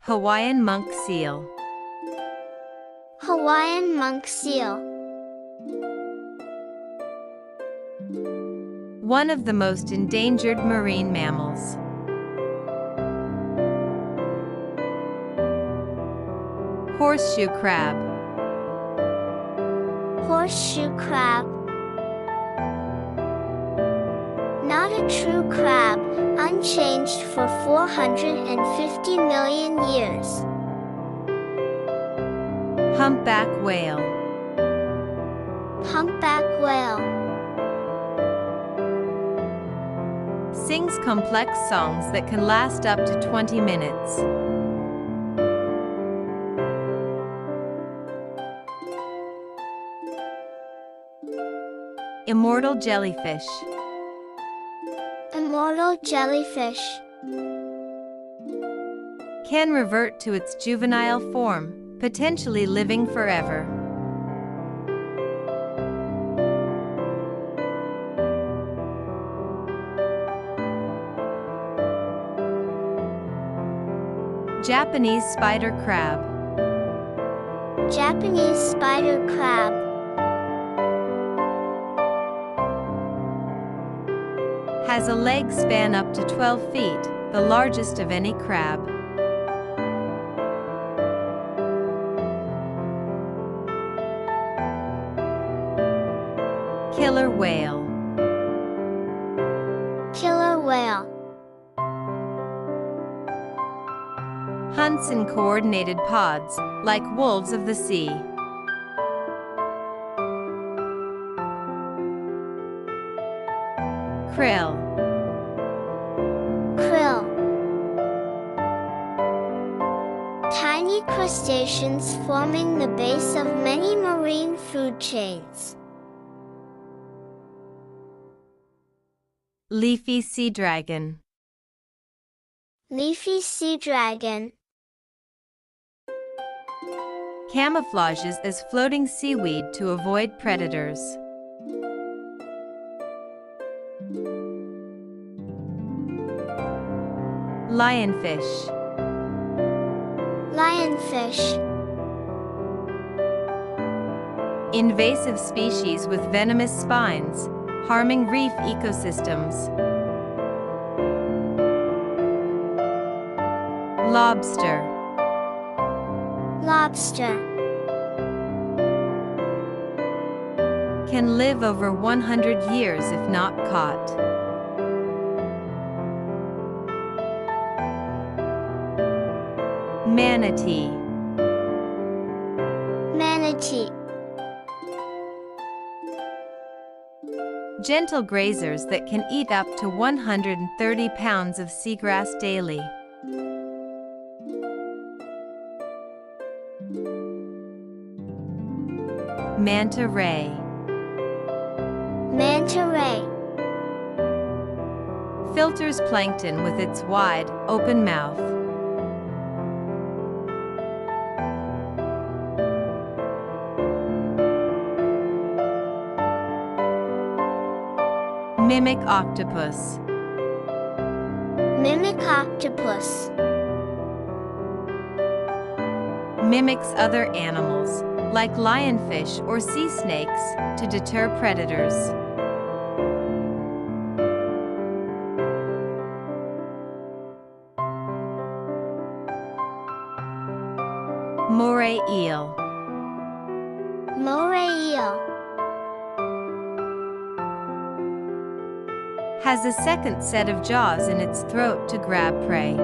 Hawaiian monk seal. Hawaiian monk seal. One of the most endangered marine mammals. Horseshoe crab. Horseshoe crab. Not a true crab, unchanged for 450 million years. Humpback whale. Humpback whale. Sings complex songs that can last up to 20 minutes. Immortal jellyfish. Immortal jellyfish. Can revert to its juvenile form, potentially living forever. Japanese spider crab. Japanese spider crab. Has a leg span up to 12 feet, the largest of any crab. Killer whale. Killer whale. Hunts in coordinated pods, like wolves of the sea. Krill. Krill. Tiny crustaceans forming the base of many marine food chains. Leafy sea dragon. Leafy sea dragon. Camouflages as floating seaweed to avoid predators. Lionfish. Lionfish. Invasive species with venomous spines, harming reef ecosystems. Lobster. Lobster. Can live over 100 years if not caught. Manatee. Manatee. Gentle grazers that can eat up to 130 pounds of seagrass daily. Manta ray. Manta ray. Filters plankton with its wide, open mouth. Mimic octopus. Mimic octopus. Mimics other animals, like lionfish or sea snakes, to deter predators. Moray eel. Moray eel. Has a second set of jaws in its throat to grab prey.